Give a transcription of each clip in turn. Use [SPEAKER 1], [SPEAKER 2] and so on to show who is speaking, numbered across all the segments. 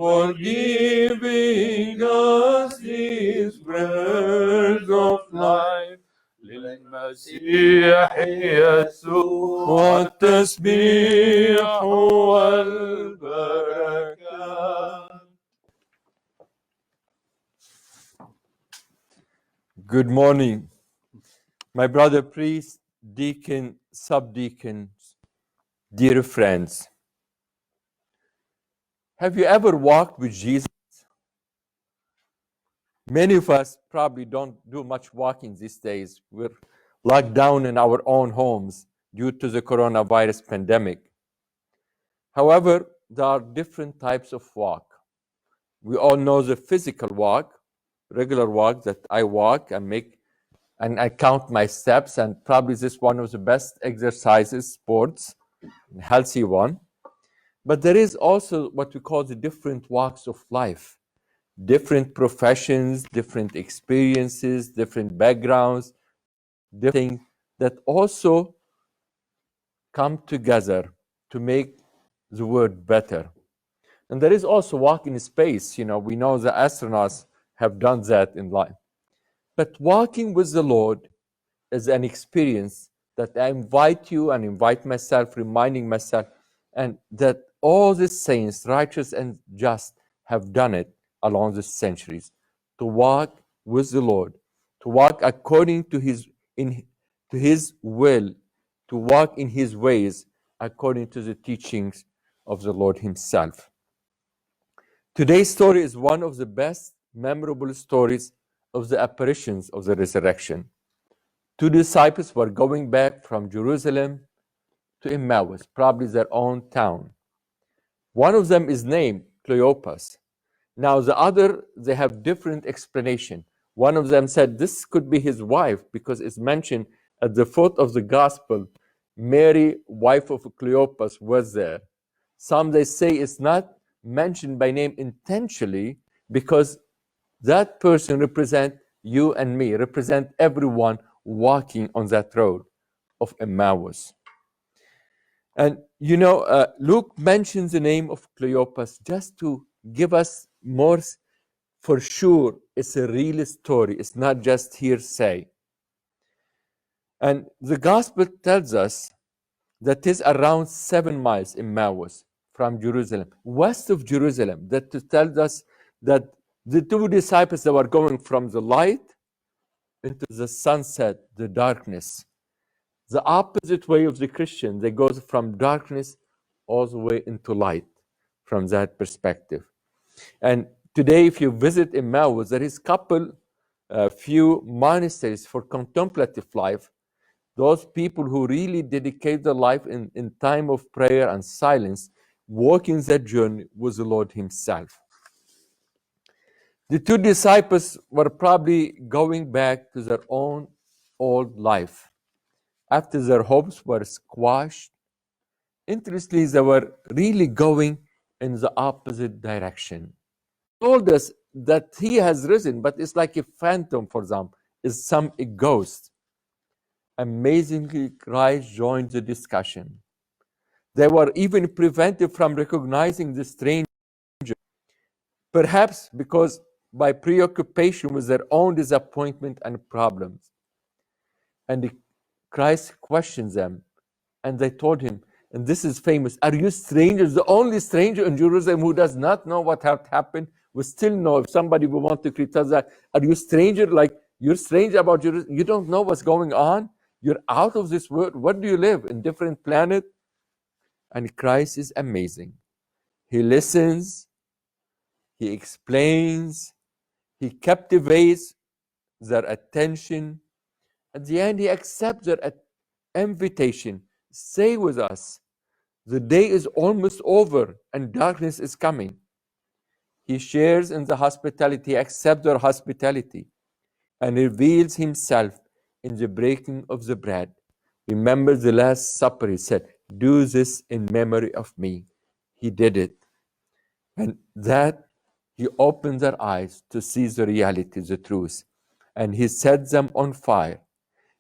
[SPEAKER 1] for giving us these breath of life. للمسيح يسوع التسبيح والبركات. Good morning, my brother priest, deacon, subdeacons, dear friends. Have you ever walked with Jesus? Many of us probably don't do much walking these days. We're locked down in our own homes due to the coronavirus pandemic. However, there are different types of walk. We all know the physical walk, regular walk that I walk and I count my steps, and probably this is one of the best exercises, sports, healthy one. But there is also what we call the different walks of life, different professions, different experiences, different backgrounds, different things that also come together to make the world better. And there is also walk in space. We know the astronauts have done that in life. But walking with the Lord is an experience that I invite you and invite myself, reminding myself, and that all the saints, righteous and just, have done it along the centuries, to walk with the Lord, to walk according to His will, to walk in His ways according to the teachings of the Lord Himself. Today's story is one of the best memorable stories of the apparitions of the resurrection. Two disciples were going back from Jerusalem to Emmaus, probably their own town. One of them is named Cleopas. Now the other, they have different explanation. One of them said this could be his wife because it's mentioned at the foot of the gospel, Mary, wife of Cleopas, was there. Some they say it's not mentioned by name intentionally because that person represent you and me, represent everyone walking on that road of Emmaus. And Luke mentions the name of Cleopas just to give us more for sure it's a real story. It's not just hearsay. And the gospel tells us that it is around 7 miles Emmaus from Jerusalem, west of Jerusalem. That tells us that the two disciples that were going from the light into the sunset, the darkness. The opposite way of the Christian, they go from darkness all the way into light from that perspective. And today, if you visit Emmaus, there is few monasteries for contemplative life. Those people who really dedicate their life in time of prayer and silence, walking that journey with the Lord Himself. The two disciples were probably going back to their own old life after their hopes were squashed. Interestingly, they were really going in the opposite direction. He told us that He has risen, but it's like a phantom for them, it's a ghost. Amazingly, Christ joined the discussion. They were even prevented from recognizing the stranger, perhaps because by preoccupation with their own disappointment and problems. And Christ questioned them, and they told Him, and this is famous, are you strangers, the only stranger in Jerusalem who does not know what had happened? We still know, if somebody will want to criticize that, are you stranger, like you're strange about Jerusalem? You don't know what's going on? You're out of this world. Where do you live? In different planet? And Christ is amazing. He listens, He explains, He captivates their attention. At the end, He accepts their invitation. Stay with us. The day is almost over and darkness is coming. He shares in the hospitality, accepts their hospitality, and reveals Himself in the breaking of the bread. Remember the Last Supper, He said, do this in memory of me. He did it. And that He opened their eyes to see the reality, the truth. And He set them on fire.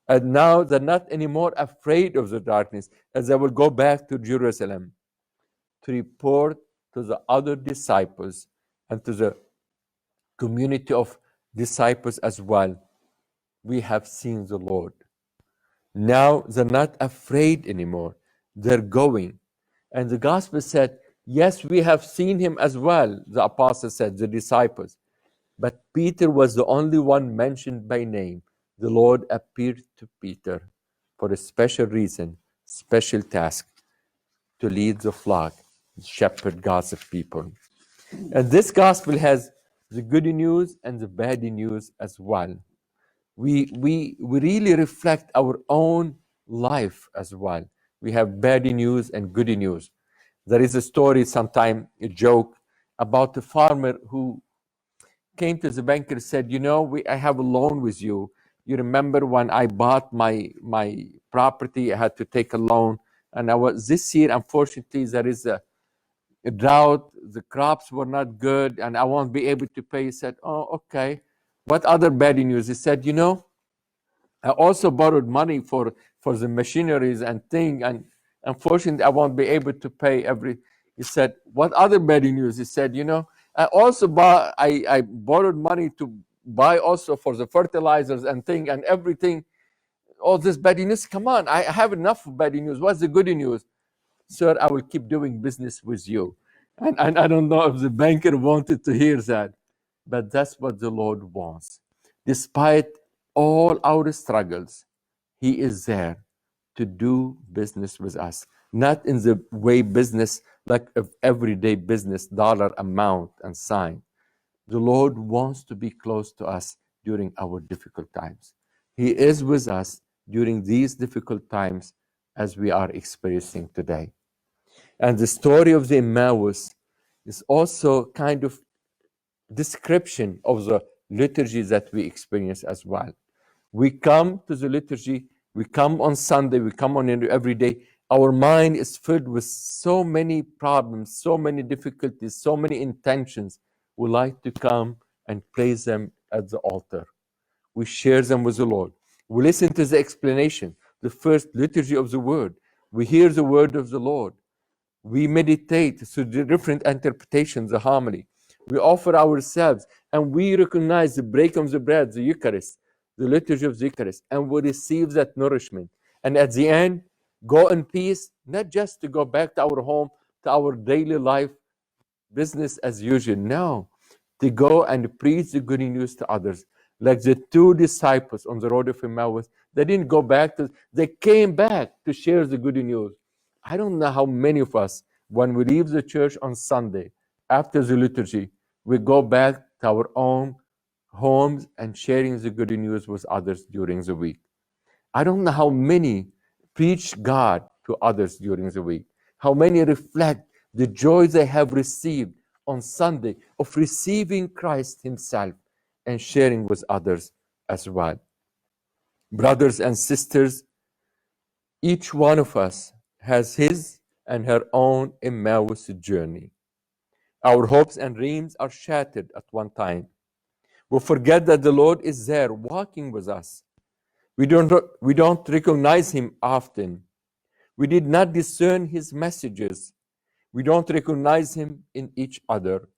[SPEAKER 1] And now they're not anymore afraid of the darkness, as they will go back to Jerusalem to report to the other disciples and to the community of disciples as well. We have seen the Lord. Now they're not afraid anymore. They're going. And the gospel said, yes, we have seen him as well, the apostle said, the disciples. But Peter was the only one mentioned by name. The Lord appeared to Peter for a special reason, special task, to lead the flock, shepherd God's people. And this gospel has the good news and the bad news as well. We really reflect our own life as well. We have bad news and good news. There is a story, sometime a joke, about a farmer who came to the banker and said, I have a loan with you. You remember when I bought my property, I had to take a loan. And this year, unfortunately, there is a drought, the crops were not good, and I won't be able to pay. He said, oh, okay. What other bad news? He said, I also borrowed money for the machineries and thing, and unfortunately, I won't be able to pay every. He said, what other bad news? He said, I also I borrowed money to buy also for the fertilizers and thing and everything. All this bad news, come on, I have enough of bad news. What's the good news? Sir, I will keep doing business with you. And I don't know if the banker wanted to hear that, but that's what the Lord wants. Despite all our struggles, he is there to do business with us, not in the way business, like of everyday business, dollar amount and sign. The Lord wants to be close to us during our difficult times. He is with us during these difficult times as we are experiencing today. And the story of the Emmaus is also kind of description of the liturgy that we experience as well. We come to the liturgy, we come on Sunday, we come on every day. Our mind is filled with so many problems, so many difficulties, so many intentions. We like to come and place them at the altar. We share them with the Lord. We listen to the explanation, the first liturgy of the word. We hear the word of the Lord. We meditate through the different interpretations, the homily. We offer ourselves and we recognize the breaking of the bread, the Eucharist, the liturgy of the Eucharist, and we receive that nourishment. And at the end, go in peace, not just to go back to our home, to our daily life, business as usual. No, to go and preach the good news to others. Like the two disciples on the road of Emmaus, they didn't go back they came back to share the good news. I don't know how many of us, when we leave the church on Sunday, after the liturgy, we go back to our own homes and sharing the good news with others during the week. I don't know how many preach God to others during the week, how many reflect the joy they have received on Sunday of receiving Christ himself and sharing with others as well. Brothers and sisters, each one of us has his and her own Emmaus journey. Our hopes and dreams are shattered at one time. We forget that the Lord is there walking with us. We don't recognize him often. We did not discern his messages. We don't recognize him in each other.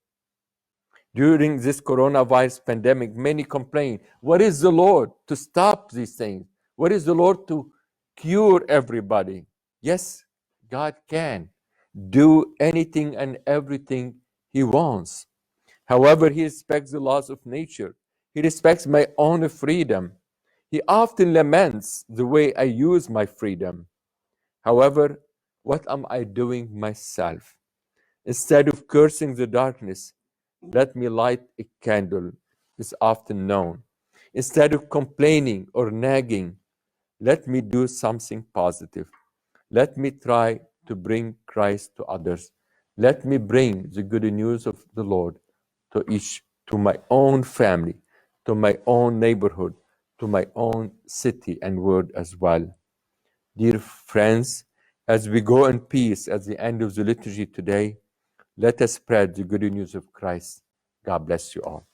[SPEAKER 1] During this coronavirus pandemic, many complain, what is the Lord to stop these things? What is the Lord to cure everybody? Yes, God can do anything and everything he wants. However, he respects the laws of nature. He respects my own freedom. He often laments the way I use my freedom. However, what am I doing myself? Instead of cursing the darkness, let me light a candle, is often known. Instead of complaining or nagging, let me do something positive. Let me try to bring Christ to others. Let me bring the good news of the Lord to my own family, to my own neighborhood, to my own city and world as well. Dear friends, as we go in peace at the end of the liturgy today, let us spread the good news of Christ. God bless you all.